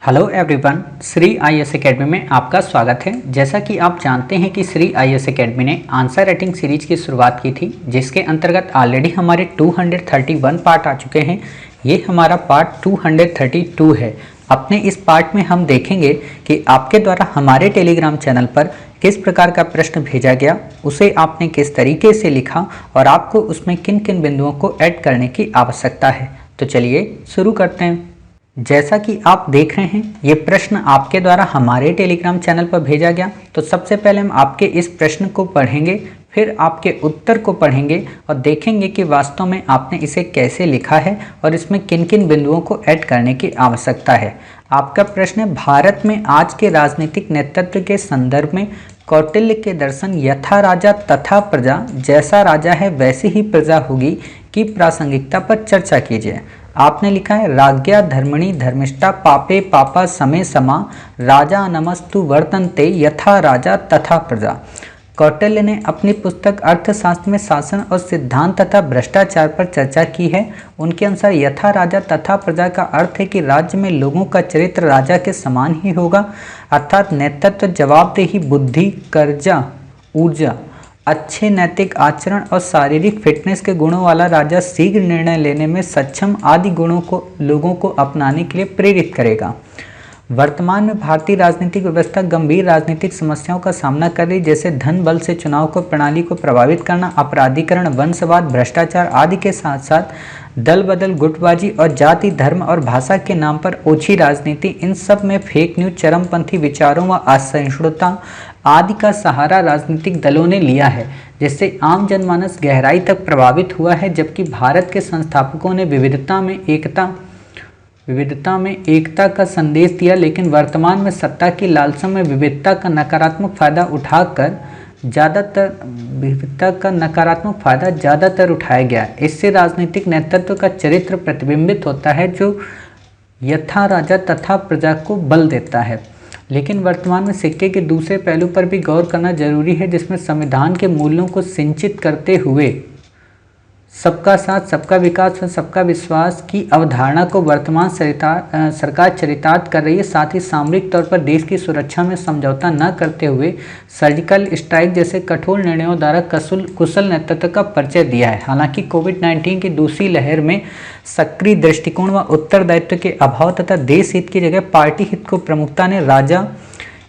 Hello everyone, Shri IAS academy में आपका स्वागत है। जैसा कि आप जानते हैं कि श्री आईएएस एकेडमी ने आंसर राइटिंग सीरीज की शुरुआत की थी, जिसके अंतर्गत ऑलरेडी हमारे 231 पार्ट आ चुके हैं। ये हमारा पार्ट 232 है। अपने इस पार्ट में हम देखेंगे कि आपके द्वारा हमारे टेलीग्राम चैनल पर किस प्रकार का प्रश्न भेजा गया, उसे आपने किस तरीके से लिखा और आपको उसमें किन किन बिंदुओं को ऐड करने की आवश्यकता है। तो चलिए शुरू करते हैं। जैसा कि आप देख रहे हैं, ये प्रश्न आपके द्वारा हमारे टेलीग्राम चैनल पर भेजा गया। तो सबसे पहले हम आपके इस प्रश्न को पढ़ेंगे, फिर आपके उत्तर को पढ़ेंगे और देखेंगे कि वास्तव में आपने इसे कैसे लिखा है और इसमें किन किन बिंदुओं को ऐड करने की आवश्यकता है। आपका प्रश्न है, भारत में आज के राजनीतिक नेतृत्व के संदर्भ में कौटिल्य के दर्शन यथा राजा तथा प्रजा, जैसा राजा है वैसी ही प्रजा होगी की प्रासंगिकता पर चर्चा कीजिए। आपने लिखा है, राज्ञा धर्मणि धर्मिष्ठा पापे पापा समे समा राजा नमस्तु वर्तन्ते यथा राजा तथा प्रजा। कौटिल्य ने अपनी पुस्तक अर्थशास्त्र में शासन और सिद्धांत तथा भ्रष्टाचार पर चर्चा की है। उनके अनुसार यथा राजा तथा प्रजा का अर्थ है कि राज्य में लोगों का चरित्र राजा के समान ही होगा, अर्थात नेतृत्व, जवाबदेही, बुद्धि, कर्जा, ऊर्जा, अच्छे नैतिक आचरण और शारीरिक फिटनेस के गुणों वाला राजा शीघ्र निर्णय लेने में सक्षम आदि गुणों को लोगों को अपनाने के लिए प्रेरित करेगा। वर्तमान में भारतीय राजनीतिक व्यवस्था गंभीर राजनीतिक समस्याओं का सामना कर रही, जैसे धन बल से चुनाव को प्रणाली को प्रभावित करना, अपराधीकरण, वंशवाद, भ्रष्टाचार आदि के साथ साथ दल बदल, गुटबाजी और जाति, धर्म और भाषा के नाम पर ओछी राजनीति। इन सब में फेक न्यूज, चरमपंथी विचारों व असहिष्णुता आदि का सहारा राजनीतिक दलों ने लिया है, जिससे आम जनमानस गहराई तक प्रभावित हुआ है। जबकि भारत के संस्थापकों ने विविधता में एकता का संदेश दिया, लेकिन वर्तमान में सत्ता की लालसा में विविधता का नकारात्मक फायदा ज़्यादातर उठाया गया। इससे राजनीतिक नेतृत्व का चरित्र प्रतिबिंबित होता है, जो यथा राजा तथा प्रजा को बल देता है। लेकिन वर्तमान में सिक्के के दूसरे पहलू पर भी गौर करना जरूरी है, जिसमें संविधान के मूल्यों को सिंचित करते हुए सबका साथ, सबका विकास और सबका विश्वास की अवधारणा को वर्तमान सरकार चरितार्थ कर रही है। साथ ही सामरिक तौर पर देश की सुरक्षा में समझौता न करते हुए सर्जिकल स्ट्राइक जैसे कठोर निर्णयों द्वारा कुशल नेतृत्व का परिचय दिया है। हालांकि कोविड-19 की दूसरी लहर में सक्रिय दृष्टिकोण व उत्तरदायित्व के अभाव तथा देश हित की जगह पार्टी हित को प्रमुखता ने राजा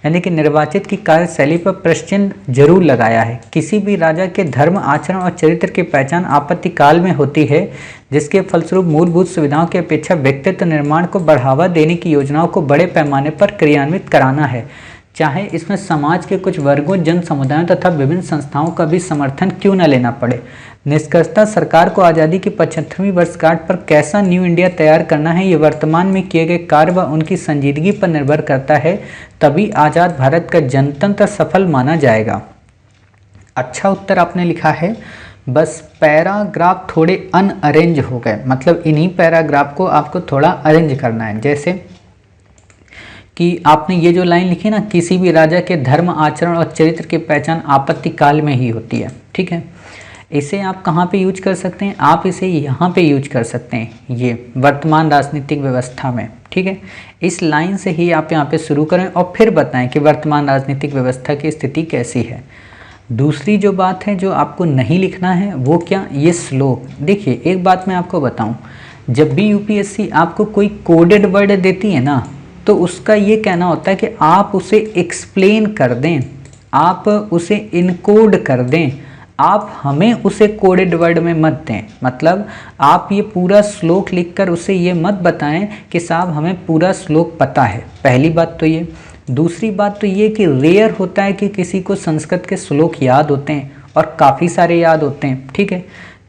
यानी कि निर्वाचित की कार्यशैली पर प्रश्नचिन्ह जरूर लगाया है। किसी भी राजा के धर्म, आचरण और चरित्र की पहचान आपत्ति काल में होती है, जिसके फलस्वरूप मूलभूत सुविधाओं की अपेक्षा व्यक्तित्व निर्माण को बढ़ावा देने की योजनाओं को बड़े पैमाने पर क्रियान्वित कराना है, चाहे इसमें समाज के कुछ वर्गों, जन समुदायों तथा विभिन्न संस्थाओं का भी समर्थन क्यों न लेना पड़े। निष्कर्षतः सरकार को आज़ादी की 75वीं वर्षगांठ पर कैसा न्यू इंडिया तैयार करना है, ये वर्तमान में किए गए कार्य व उनकी संजीदगी पर निर्भर करता है। तभी आज़ाद भारत का जनतंत्र सफल माना जाएगा। अच्छा उत्तर आपने लिखा है। बस पैराग्राफ थोड़े अनअरेंज हो गए, मतलब इन्हीं पैराग्राफ को आपको थोड़ा अरेंज करना है। जैसे कि आपने ये जो लाइन लिखी ना, किसी भी राजा के धर्म, आचरण और चरित्र की पहचान आपत्ति काल में ही होती है। ठीक है, इसे आप कहाँ पे यूज कर सकते हैं? आप इसे यहाँ पे यूज कर सकते हैं, ये वर्तमान राजनीतिक व्यवस्था में। ठीक है, इस लाइन से ही आप यहाँ पे शुरू करें और फिर बताएं कि वर्तमान राजनीतिक व्यवस्था की स्थिति कैसी है। दूसरी जो बात है जो आपको नहीं लिखना है वो क्या, ये श्लोक। देखिए, एक बात मैं आपको बताऊँ, जब भी यूपीएससी आपको कोई कोडेड वर्ड देती है ना, तो उसका ये कहना होता है कि आप उसे एक्सप्लेन कर दें, आप उसे इनकोड कर दें, आप हमें उसे कोडेड वर्ड में मत दें। मतलब आप ये पूरा श्लोक लिखकर उसे ये मत बताएं कि साहब हमें पूरा श्लोक पता है। पहली बात तो ये। दूसरी बात तो ये कि रेयर होता है कि किसी को संस्कृत के श्लोक याद होते हैं, और काफ़ी सारे याद होते हैं। ठीक है,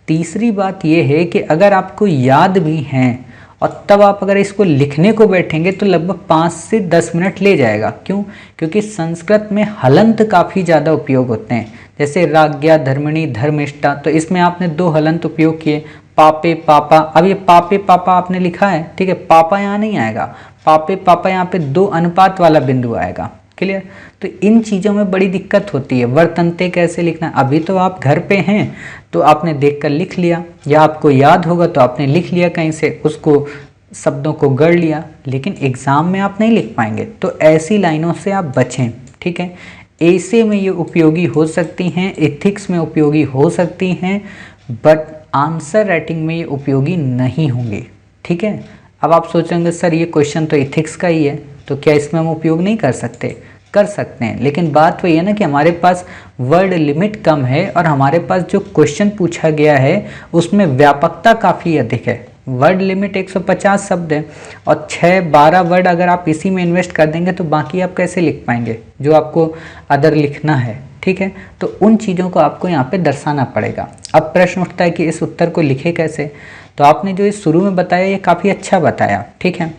तीसरी बात ये है कि अगर आपको याद भी हैं और तब आप अगर इसको लिखने को बैठेंगे तो लगभग 5 से 10 मिनट ले जाएगा। क्यों? क्योंकि संस्कृत में हलंत काफ़ी ज़्यादा उपयोग होते हैं। जैसे राज्ञा धर्मणि धर्मिष्ठा, तो इसमें आपने 2 हलंत उपयोग किए, पापे पापा। अब ये पापे पापा आपने लिखा है, ठीक है, पापा यहाँ नहीं आएगा, पापे पापा यहाँ पे 2 अनुपात वाला बिंदु आएगा। क्लियर? तो इन चीज़ों में बड़ी दिक्कत होती है। वर्तन्ते कैसे लिखना, अभी तो आप घर पे हैं तो आपने देखकर लिख लिया, या आपको याद होगा तो आपने लिख लिया कहीं से, उसको शब्दों को गढ़ लिया, लेकिन एग्ज़ाम में आप नहीं लिख पाएंगे। तो ऐसी लाइनों से आप बचें, ठीक है। ऐसे में ये उपयोगी हो सकती हैं, एथिक्स में उपयोगी हो सकती हैं, बट आंसर राइटिंग में ये उपयोगी नहीं होंगी, ठीक है। अब आप सोचेंगे सर ये क्वेश्चन तो एथिक्स का ही है, तो क्या इसमें हम उपयोग नहीं कर सकते? कर सकते हैं, लेकिन बात वही है ना कि हमारे पास वर्ड लिमिट कम है और हमारे पास जो क्वेश्चन पूछा गया है उसमें व्यापकता काफ़ी अधिक है। वर्ड लिमिट 150 शब्द है और 6-12 वर्ड अगर आप इसी में इन्वेस्ट कर देंगे तो बाकी आप कैसे लिख पाएंगे जो आपको अदर लिखना है, ठीक है। तो उन चीज़ों को आपको यहाँ पे दर्शाना पड़ेगा। अब प्रश्न उठता है कि इस उत्तर को लिखे कैसे? तो आपने जो इस शुरू में बताया ये काफ़ी अच्छा बताया, ठीक है,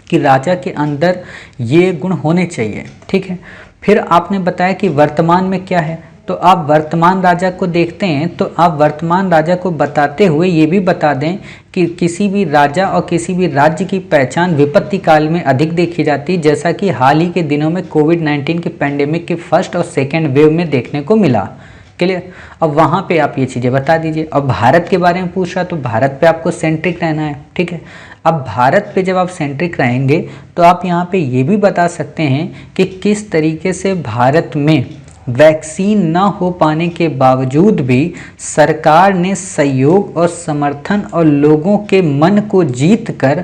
कि राजा के अंदर ये गुण होने चाहिए, ठीक है। फिर आपने बताया कि वर्तमान में क्या है, तो आप वर्तमान राजा को देखते हैं तो आप वर्तमान राजा को बताते हुए ये भी बता दें कि किसी भी राजा और किसी भी राज्य की पहचान विपत्ति काल में अधिक देखी जाती है, जैसा कि हाल ही के दिनों में कोविड-19 के पैंडेमिक के फर्स्ट और सेकेंड वेव में देखने को मिला। क्लियर? अब वहाँ पे आप ये चीज़ें बता दीजिए। अब भारत के बारे में पूछ रहा तो भारत पे आपको सेंट्रिक रहना है, ठीक है। अब भारत पे जब आप सेंट्रिक रहेंगे तो आप यहाँ पे ये भी बता सकते हैं कि किस तरीके से भारत में वैक्सीन न हो पाने के बावजूद भी सरकार ने सहयोग और समर्थन और लोगों के मन को जीत कर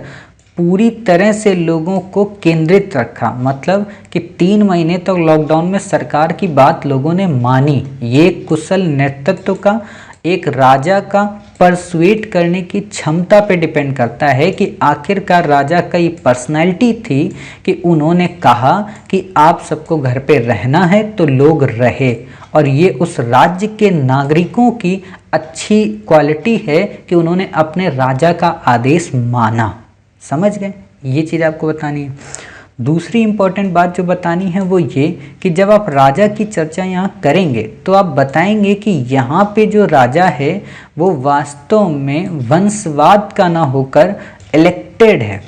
पूरी तरह से लोगों को केंद्रित रखा। मतलब कि 3 महीने तक लॉकडाउन में सरकार की बात लोगों ने मानी। ये कुशल नेतृत्व का, एक राजा का परसुएट करने की क्षमता पे डिपेंड करता है कि आखिरकार राजा का ये पर्सनैलिटी थी कि उन्होंने कहा कि आप सबको घर पे रहना है तो लोग रहे, और ये उस राज्य के नागरिकों की अच्छी क्वालिटी है कि उन्होंने अपने राजा का आदेश माना। समझ गए? ये चीज़ आपको बतानी है। दूसरी इम्पॉर्टेंट बात जो बतानी है वो ये कि जब आप राजा की चर्चा यहाँ करेंगे तो आप बताएंगे कि यहाँ पे जो राजा है वो वास्तव में वंशवाद का ना होकर इलेक्टेड है।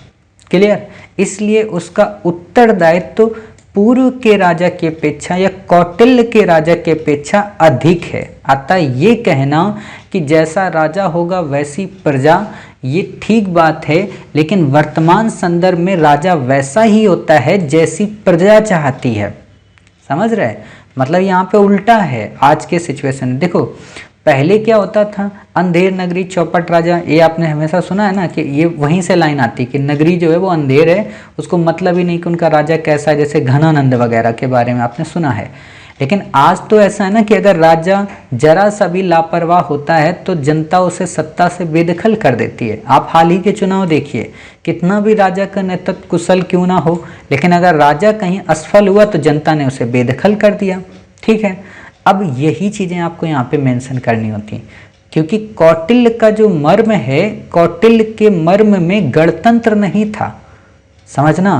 क्लियर? इसलिए उसका उत्तरदायित्व पूर्व के राजा की अपेक्षा या कौटिल्य के राजा की अपेक्षा अधिक है। अतः ये कहना कि जैसा राजा होगा वैसी प्रजा, ये ठीक बात है, लेकिन वर्तमान संदर्भ में राजा वैसा ही होता है जैसी प्रजा चाहती है। समझ रहे? मतलब यहाँ पे उल्टा है आज के सिचुएशन में। देखो पहले क्या होता था, अंधेर नगरी चौपट राजा, ये आपने हमेशा सुना है ना कि ये वहीं से लाइन आती है कि नगरी जो है वो अंधेर है, उसको मतलब ही नहीं कि उनका राजा कैसा है, जैसे घनानंद वगैरह के बारे में आपने सुना है। लेकिन आज तो ऐसा है ना कि अगर राजा जरा सा भी लापरवाह होता है तो जनता उसे सत्ता से बेदखल कर देती है। आप हाल ही के चुनाव देखिए, कितना भी राजा का नेतृत्व कुशल क्यों ना हो, लेकिन अगर राजा कहीं असफल हुआ तो जनता ने उसे बेदखल कर दिया। ठीक है, अब यही चीज़ें आपको यहाँ पे मेंशन करनी होती, क्योंकि कौटिल्य का जो मर्म है, कौटिल्य के मर्म में गणतंत्र नहीं था। समझना,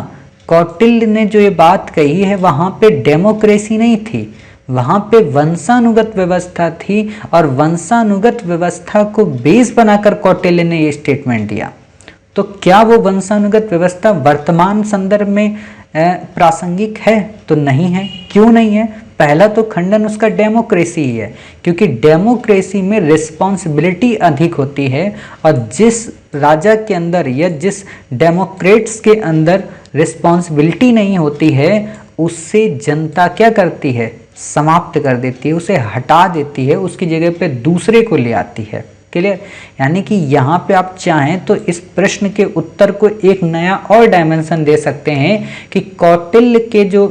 कौटिल्य ने जो ये बात कही है वहाँ पे डेमोक्रेसी नहीं थी, वहाँ पे वंशानुगत व्यवस्था थी, और वंशानुगत व्यवस्था को बेस बनाकर कौटिल्य ने ये स्टेटमेंट दिया। तो क्या वो वंशानुगत व्यवस्था वर्तमान संदर्भ में प्रासंगिक है? तो नहीं है। क्यों नहीं है? पहला तो खंडन उसका डेमोक्रेसी ही है, क्योंकि डेमोक्रेसी में रिस्पॉन्सिबिलिटी अधिक होती है, और जिस राजा के अंदर या जिस डेमोक्रेट्स के अंदर रिस्पॉन्सिबिलिटी नहीं होती है उससे जनता क्या करती है? समाप्त कर देती है, उसे हटा देती है, उसकी जगह पे दूसरे को ले आती है। क्लियर? यानी कि यहाँ पे आप चाहें तो इस प्रश्न के उत्तर को एक नया और डायमेंशन दे सकते हैं कि कौटिल्य के जो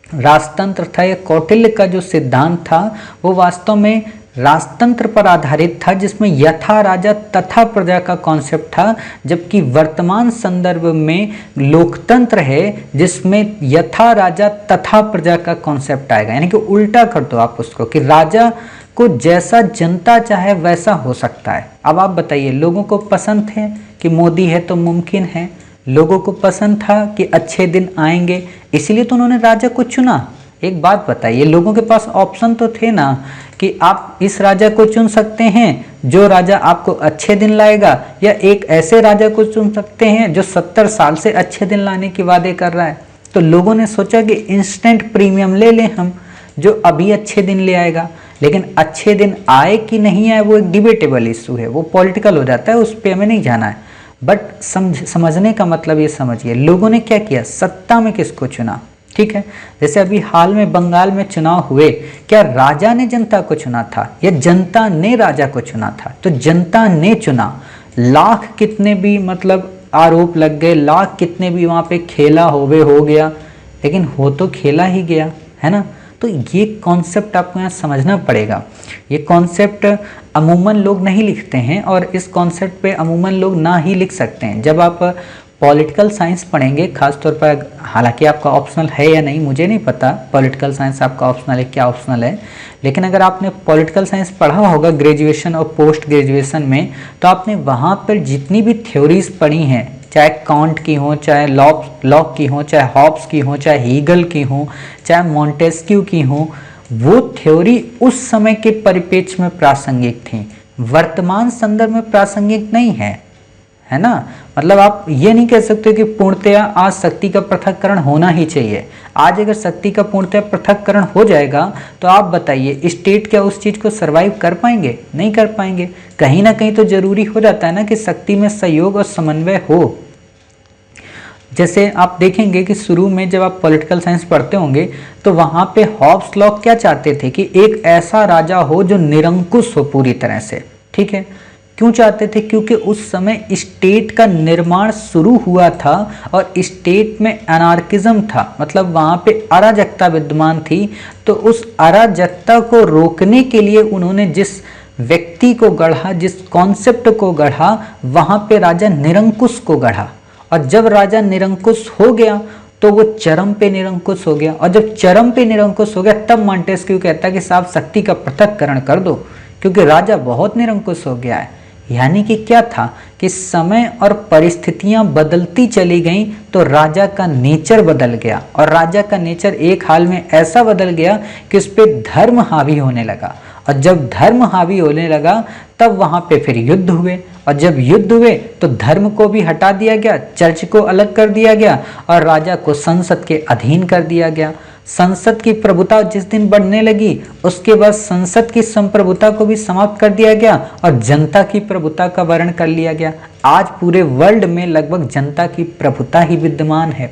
राजतंत्र था या कौटिल्य का जो सिद्धांत था वो वास्तव में राजतंत्र पर आधारित था, जिसमें यथा राजा तथा प्रजा का कॉन्सेप्ट था, जबकि वर्तमान संदर्भ में लोकतंत्र है जिसमें यथा राजा तथा प्रजा का कॉन्सेप्ट आएगा। यानी कि उल्टा कर दो आप उसको कि राजा को जैसा जनता चाहे वैसा हो सकता है। अब आप बताइए, लोगों को पसंद है कि मोदी है तो मुमकिन है, लोगों को पसंद था कि अच्छे दिन आएंगे, इसलिए तो उन्होंने राजा को चुना। एक बात बताइए, लोगों के पास ऑप्शन तो थे ना कि आप इस राजा को चुन सकते हैं जो राजा आपको अच्छे दिन लाएगा, या एक ऐसे राजा को चुन सकते हैं जो 70 साल से अच्छे दिन लाने के वादे कर रहा है। तो लोगों ने सोचा कि इंस्टेंट प्रीमियम ले लें हम, जो अभी अच्छे दिन ले आएगा। लेकिन अच्छे दिन आए कि नहीं आए वो एक डिबेटेबल इशू है, वो पॉलिटिकल हो जाता है, उस पर हमें नहीं जाना है। बट समझने का मतलब ये समझिए, लोगों ने क्या किया, सत्ता में किसको चुना। ठीक है, जैसे अभी हाल में बंगाल में चुनाव हुए, क्या राजा ने जनता को चुना था या जनता ने राजा को चुना था? तो जनता ने चुना। लाख कितने भी मतलब आरोप लग गए, लाख कितने भी वहाँ पे खेला हो गया, लेकिन हो तो खेला ही गया, है ना। तो ये कॉन्सेप्ट आपको यहाँ समझना पड़ेगा। ये कॉन्सेप्ट अमूमन लोग नहीं लिखते हैं और इस कॉन्सेप्ट पे अमूमन लोग ना ही लिख सकते हैं। जब आप पॉलिटिकल साइंस पढ़ेंगे खासतौर पर, हालांकि आपका ऑप्शनल है या नहीं मुझे नहीं पता, पॉलिटिकल साइंस आपका ऑप्शनल है क्या ऑप्शनल है, लेकिन अगर आपने पॉलिटिकल साइंस पढ़ा होगा ग्रेजुएशन और पोस्ट ग्रेजुएशन में, तो आपने वहाँ पर जितनी भी थ्योरीज पढ़ी हैं, चाहे कांट की हो, चाहे लॉक की हो, चाहे हॉब्स की हो, चाहे हीगल की हो, चाहे मॉन्टेस्क्यू की हो, वो थ्योरी उस समय के परिप्रेक्ष्य में प्रासंगिक थी, वर्तमान संदर्भ में प्रासंगिक नहीं है ना। मतलब आप ये नहीं कह सकते कि पूर्णतया आज शक्ति का पृथक्करण होना ही चाहिए। आज अगर शक्ति का पूर्णतया पृथक्करण हो जाएगा तो आप बताइए स्टेट क्या उस चीज को सरवाइव कर पाएंगे? नहीं कर पाएंगे। कहीं ना कहीं तो जरूरी हो जाता है ना कि शक्ति में सहयोग और समन्वय हो। जैसे आप देखेंगे कि शुरू में जब आप पॉलिटिकल साइंस पढ़ते होंगे तो वहां पे हॉब्स लॉक क्या चाहते थे कि एक ऐसा राजा हो जो निरंकुश हो पूरी तरह से। ठीक है, क्यों चाहते थे? क्योंकि उस समय स्टेट का निर्माण शुरू हुआ था और स्टेट में अनार्किज्म था, मतलब वहाँ पे अराजकता विद्यमान थी। तो उस अराजकता को रोकने के लिए उन्होंने जिस व्यक्ति को गढ़ा, जिस कॉन्सेप्ट को गढ़ा, वहाँ पे राजा निरंकुश को गढ़ा। और जब राजा निरंकुश हो गया तो वो चरम पे निरंकुश हो गया, और जब चरम पे निरंकुश हो गया तब मॉन्टेस्क्यू कहता है कि साहब शक्ति का पृथक्करण कर दो, क्योंकि राजा बहुत निरंकुश हो गया है। यानी कि क्या था कि समय और परिस्थितियां बदलती चली गईं तो राजा का नेचर बदल गया, और राजा का नेचर एक हाल में ऐसा बदल गया कि उस पर धर्म हावी होने लगा। और जब धर्म हावी होने लगा तब वहां पे फिर युद्ध हुए, और जब युद्ध हुए तो धर्म को भी हटा दिया गया, चर्च को अलग कर दिया गया और राजा को संसद के अधीन कर दिया गया। संसद की प्रभुता जिस दिन बढ़ने लगी उसके बाद संसद की संप्रभुता को भी समाप्त कर दिया गया और जनता की प्रभुता का वर्ण कर लिया गया। आज पूरे वर्ल्ड में लगभग जनता की प्रभुता ही विद्यमान है।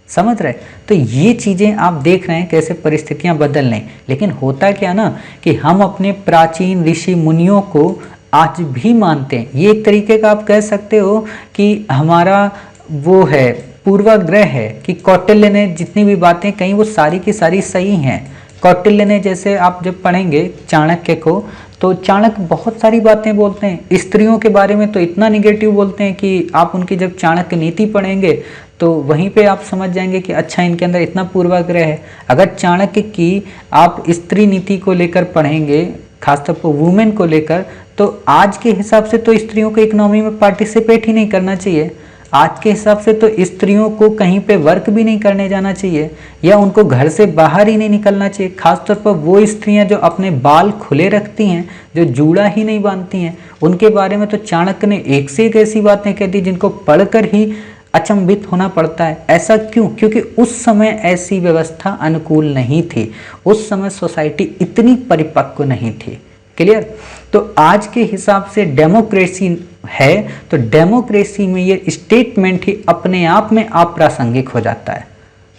समझ रहे? तो ये चीजें आप देख रहे हैं कैसे परिस्थितियां बदल रही। लेकिन होता क्या ना कि हम अपने प्राचीन ऋषि मुनियों को आज भी मानते हैं। ये एक तरीके का आप कह सकते हो कि हमारा वो है पूर्वाग्रह है कि कौटिल्य ने जितनी भी बातें कही वो सारी की सारी सही हैं। कौटिल्य ने, जैसे आप जब पढ़ेंगे चाणक्य को, तो चाणक्य बहुत सारी बातें बोलते हैं। स्त्रियों के बारे में तो इतना निगेटिव बोलते हैं कि आप उनकी जब चाणक्य नीति पढ़ेंगे तो वहीं पे आप समझ जाएंगे कि अच्छा इनके अंदर इतना पूर्वाग्रह है। अगर चाणक्य की आप स्त्री नीति को लेकर पढ़ेंगे, खासतौर पर वुमेन को लेकर, तो आज के हिसाब से तो स्त्रियों को इकोनॉमी में पार्टिसिपेट ही नहीं करना चाहिए। आज के हिसाब से तो स्त्रियों को कहीं पे वर्क भी नहीं करने जाना चाहिए, या उनको घर से बाहर ही नहीं निकलना चाहिए। खासतौर पर वो स्त्रियां जो अपने बाल खुले रखती हैं, जो जूड़ा ही नहीं बांधती हैं, उनके बारे में तो चाणक्य ने एक से एक ऐसी बातें कह दी जिनको पढ़कर ही अचंभित होना पड़ता है। ऐसा क्यों? क्योंकि उस समय ऐसी व्यवस्था अनुकूल नहीं थी, उस समय सोसाइटी इतनी परिपक्व नहीं थी। क्लियर? तो आज के हिसाब से डेमोक्रेसी है, तो डेमोक्रेसी में ये स्टेटमेंट ही अपने आप में अप्रासंगिक हो जाता है।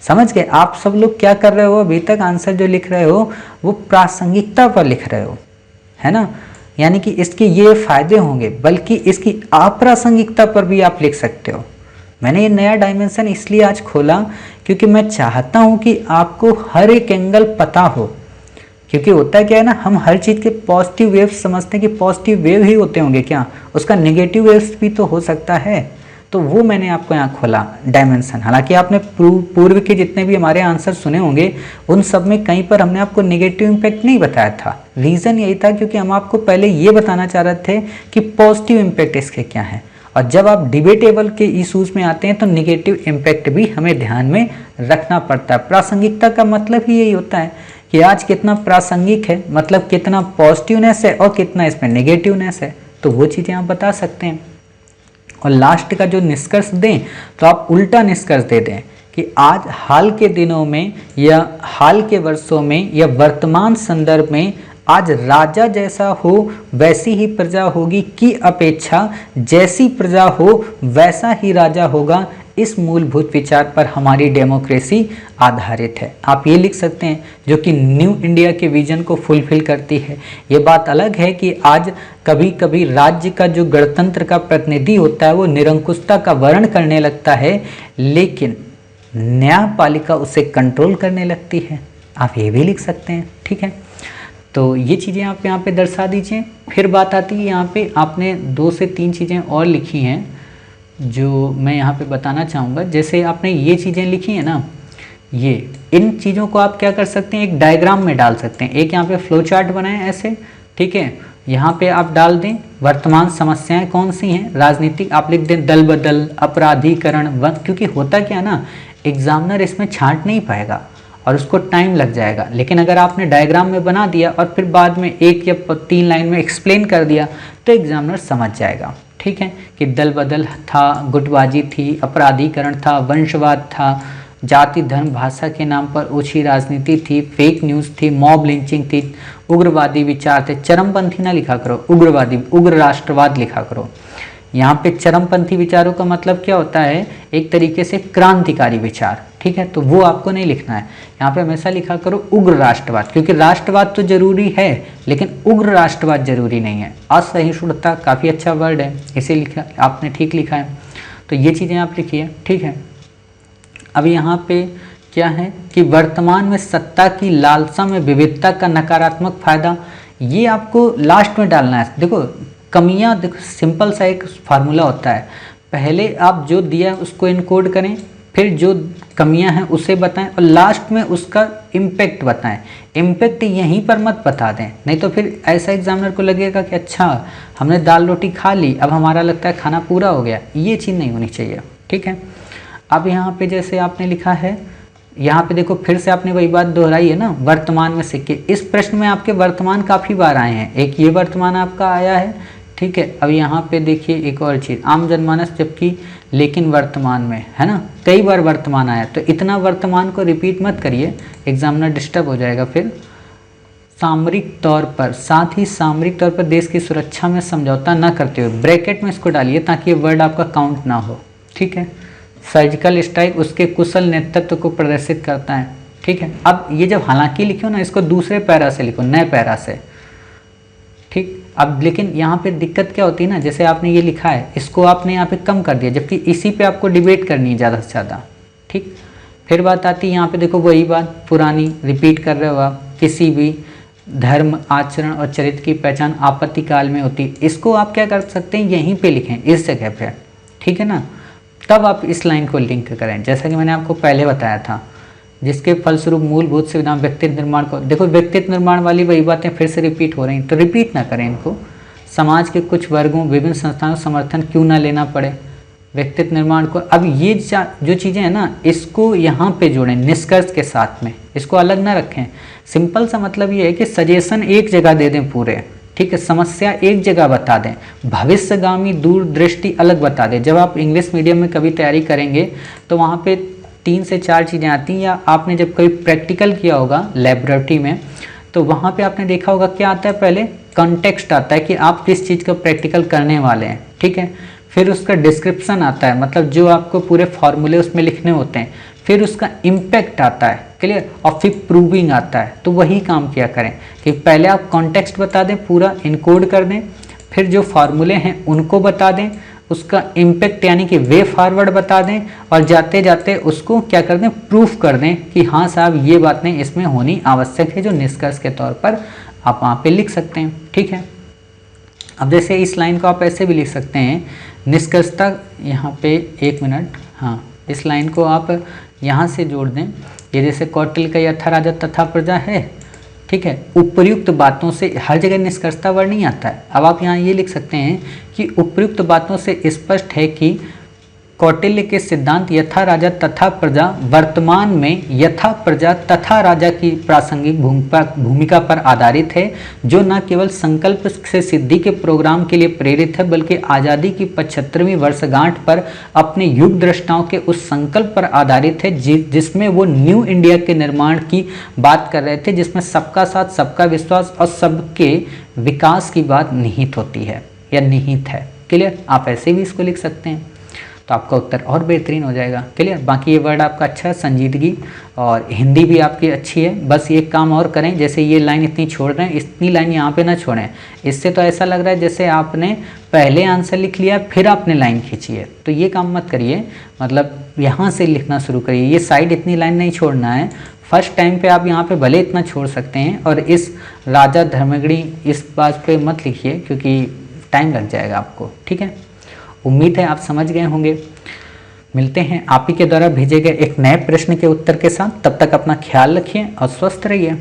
समझ गए? आप सब लोग क्या कर रहे हो, अभी तक आंसर जो लिख रहे हो वो प्रासंगिकता पर लिख रहे हो, है ना। यानी कि इसके ये फायदे होंगे, बल्कि इसकी अप्रासंगिकता पर भी आप लिख सकते हो। मैंने ये नया डायमेंशन इसलिए आज खोला क्योंकि मैं चाहता हूं कि आपको हर एक एंगल पता हो। क्योंकि होता क्या है ना, हम हर चीज़ के पॉजिटिव वेव्स समझते हैं कि पॉजिटिव वेव ही होते होंगे, क्या उसका नेगेटिव वेव्स भी तो हो सकता है। तो वो मैंने आपको यहाँ खोला डायमेंशन। हालांकि आपने पूर्व के जितने भी हमारे आंसर सुने होंगे उन सब में कहीं पर हमने आपको नेगेटिव इम्पैक्ट नहीं बताया था। रीज़न यही था क्योंकि हम आपको पहले ये बताना चाह रहे थे कि पॉजिटिव इम्पैक्ट इसके क्या हैं, और जब आप डिबेटेबल के इशूज़ में आते हैं तो निगेटिव इम्पैक्ट भी हमें ध्यान में रखना पड़ता है। प्रासंगिकता का मतलब ही यही होता है कि आज कितना प्रासंगिक है, मतलब कितना पॉजिटिवनेस है और कितना इसमें नेगेटिवनेस है, तो वो चीज़ें आप बता सकते हैं। और लास्ट का जो निष्कर्ष दें तो आप उल्टा निष्कर्ष दे दें कि आज हाल के दिनों में या हाल के वर्षों में या वर्तमान संदर्भ में आज राजा जैसा हो वैसी ही प्रजा होगी की अपेक्षा जैसी प्रजा हो वैसा ही राजा होगा, इस मूलभूत विचार पर हमारी डेमोक्रेसी आधारित है। आप ये लिख सकते हैं, जो कि न्यू इंडिया के विजन को फुलफिल करती है। ये बात अलग है कि आज कभी कभी राज्य का जो गणतंत्र का प्रतिनिधि होता है वो निरंकुशता का वर्ण करने लगता है, लेकिन न्यायपालिका उसे कंट्रोल करने लगती है। आप ये भी लिख सकते हैं, ठीक है। तो ये चीज़ें आप यहाँ पे दर्शा दीजिए। फिर बात आती है यहाँ पे आपने 2 से 3 चीज़ें और लिखी हैं जो मैं यहाँ पे बताना चाहूँगा। जैसे आपने ये चीज़ें लिखी हैं ना, ये इन चीज़ों को आप क्या कर सकते हैं, एक डायग्राम में डाल सकते हैं। एक यहाँ पे फ्लो चार्ट बनाएं ऐसे, ठीक है। यहाँ पे आप डाल दें वर्तमान समस्याएं कौन सी हैं राजनीतिक, आप लिख दें दल बदल, अपराधीकरण, क्योंकि होता क्या ना, एग्जामिनर इसमें छांट नहीं पाएगा और उसको टाइम लग जाएगा। लेकिन अगर आपने डायग्राम में बना दिया और फिर बाद में 1 या 3 लाइन में एक्सप्लेन कर दिया तो एग्जामिनर समझ जाएगा, ठीक है, कि दल बदल था, गुटबाजी थी, अपराधीकरण था, वंशवाद था, जाति धर्म भाषा के नाम पर ओछी राजनीति थी, फेक न्यूज़ थी, मॉब लिंचिंग थी, उग्रवादी विचार थे। चरमपंथी ना लिखा करो, उग्रवादी, उग्र राष्ट्रवाद लिखा करो। यहाँ पे चरमपंथी विचारों का मतलब क्या होता है, एक तरीके से क्रांतिकारी विचार, ठीक है। तो वो आपको नहीं लिखना है, यहाँ पे हमेशा लिखा करो उग्र राष्ट्रवाद, क्योंकि राष्ट्रवाद तो जरूरी है लेकिन उग्र राष्ट्रवाद जरूरी नहीं है। असहिष्णुता काफ़ी अच्छा वर्ड है, इसे लिखा आपने ठीक लिखा है। तो ये चीज़ें आप लिखिए, ठीक है। अब यहाँ पे क्या है कि वर्तमान में सत्ता की लालसा में विविधता का नकारात्मक फायदा, ये आपको लास्ट में डालना है। देखो कमियां, देखो सिंपल सा एक फार्मूला होता है, पहले आप जो दिया उसको इनकोड करें, फिर जो कमियां हैं उसे बताएं और लास्ट में उसका इम्पैक्ट बताएं। इम्पैक्ट यहीं पर मत बता दें, नहीं तो फिर ऐसा एग्जामिनर को लगेगा कि अच्छा हमने दाल रोटी खा ली, अब हमारा लगता है खाना पूरा हो गया। ये चीज़ नहीं होनी चाहिए, ठीक है। अब यहाँ पे जैसे आपने लिखा है, यहाँ पे देखो फिर से आपने वही बात दोहराई है ना, वर्तमान में सिक्के। इस प्रश्न में आपके वर्तमान काफ़ी बार आए हैं, एक ये वर्तमान आपका आया है, ठीक है। अब यहाँ पे देखिए एक और चीज़, आम जनमानस जबकि लेकिन वर्तमान में, है ना, कई बार वर्तमान आया, तो इतना वर्तमान को रिपीट मत करिए, एग्जामिनर डिस्टर्ब हो जाएगा। फिर सामरिक तौर पर, साथ ही सामरिक तौर पर देश की सुरक्षा में समझौता न करते हुए, ब्रैकेट में इसको डालिए ताकि ये वर्ड आपका काउंट ना हो, ठीक है। सर्जिकल स्ट्राइक उसके कुशल नेतृत्व को प्रदर्शित करता है, ठीक है। अब ये जब हालांकि लिखो ना, इसको दूसरे पैरा से लिखो, नए पैरा से, ठीक। अब लेकिन यहाँ पे दिक्कत क्या होती है ना, जैसे आपने ये लिखा है इसको आपने यहाँ पे कम कर दिया, जबकि इसी पे आपको डिबेट करनी है ज़्यादा से ज़्यादा, ठीक। फिर बात आती है यहाँ पे, देखो वही बात पुरानी रिपीट कर रहे हो आप, किसी भी धर्म, आचरण और चरित्र की पहचान आपत्ति काल में होती है। इसको आप क्या कर सकते हैं, यहीं पे लिखें इस जगह पे, ठीक है ना। तब आप इस लाइन को लिंक करें, जैसा कि मैंने आपको पहले बताया था, जिसके फलस्वरूप मूलभूत सुविधा व्यक्तित्व निर्माण को, देखो व्यक्तित्व निर्माण वाली वही बातें फिर से रिपीट हो रही हैं, तो रिपीट ना करें इनको। समाज के कुछ वर्गों, विभिन्न संस्थानों का समर्थन क्यों ना लेना पड़े व्यक्तित्व निर्माण को। अब ये जो चीज़ें हैं ना, इसको यहाँ पे जोड़ें निष्कर्ष के साथ में, इसको अलग ना रखें। सिंपल सा मतलब ये है कि सजेशन एक जगह दे दें पूरे, ठीक है, समस्या एक जगह बता दें, भविष्यगामी दूरदृष्टि अलग बता दें। जब आप इंग्लिश मीडियम में कभी तैयारी करेंगे तो वहाँ पे 3 से 4 चीज़ें आती हैं, या आपने जब कभी प्रैक्टिकल किया होगा लेबोरेटरी में तो वहाँ पे आपने देखा होगा क्या आता है, पहले कॉन्टेक्स्ट आता है कि आप किस चीज़ का प्रैक्टिकल करने वाले हैं, ठीक है। फिर उसका डिस्क्रिप्शन आता है, मतलब जो आपको पूरे फॉर्मूले उसमें लिखने होते हैं। फिर उसका इम्पैक्ट आता है, क्लियर, और फिर प्रूविंग आता है। तो वही काम किया करें कि पहले आप कॉन्टेक्स्ट बता दें, पूरा इनकोड कर दें, फिर जो फार्मूले हैं उनको बता दें, उसका इम्पैक्ट यानी कि वे फॉरवर्ड बता दें, और जाते जाते उसको क्या कर दें, प्रूफ कर दें कि हाँ साहब ये बातें इसमें होनी आवश्यक है, जो निष्कर्ष के तौर पर आप वहाँ पे लिख सकते हैं, ठीक है। अब जैसे इस लाइन को आप ऐसे भी लिख सकते हैं, निष्कर्षता, यहाँ पे 1 मिनट, हाँ, इस लाइन को आप यहाँ से जोड़ दें, ये जैसे कौटिल्य का यथा राजा तथा प्रजा है, ठीक है। उपर्युक्त बातों से, हर जगह निष्कर्षता वर्ड नहीं आता है। अब आप यहाँ ये लिख सकते हैं कि उपर्युक्त बातों से स्पष्ट है कि कौटिल्य के सिद्धांत यथा राजा तथा प्रजा वर्तमान में यथा प्रजा तथा राजा की प्रासंगिक भूमिका पर आधारित है, जो न केवल संकल्प से सिद्धि के प्रोग्राम के लिए प्रेरित है, बल्कि आज़ादी की 75वीं वर्षगांठ पर अपने युग दृष्टाओं के उस संकल्प पर आधारित है जिसमें वो न्यू इंडिया के निर्माण की बात कर रहे थे, जिसमें सबका साथ, सबका विश्वास और सबके विकास की बात निहित होती है या निहित है। क्लियर? आप ऐसे भी इसको लिख सकते हैं तो आपका उत्तर और बेहतरीन हो जाएगा। क्लियर? बाकी ये वर्ड आपका अच्छा है, संजीदगी, और हिंदी भी आपकी अच्छी है। बस ये काम और करें, जैसे ये लाइन इतनी छोड़ रहे हैं, इतनी लाइन यहाँ पे ना छोड़ें। इससे तो ऐसा लग रहा है जैसे आपने पहले आंसर लिख लिया फिर आपने लाइन खींची है, तो ये काम मत करिए। मतलब यहाँ से लिखना शुरू करिए, ये साइड इतनी लाइन नहीं छोड़ना है। फर्स्ट टाइम पे आप यहाँ पे भले इतना छोड़ सकते हैं, और इस राजा धर्मगिरी इस बात पे मत लिखिए क्योंकि टाइम लग जाएगा आपको। ठीक है, उम्मीद है आप समझ गए होंगे। मिलते हैं आप ही के द्वारा भेजे गए एक नए प्रश्न के उत्तर के साथ। तब तक अपना ख्याल रखिए और स्वस्थ रहिए।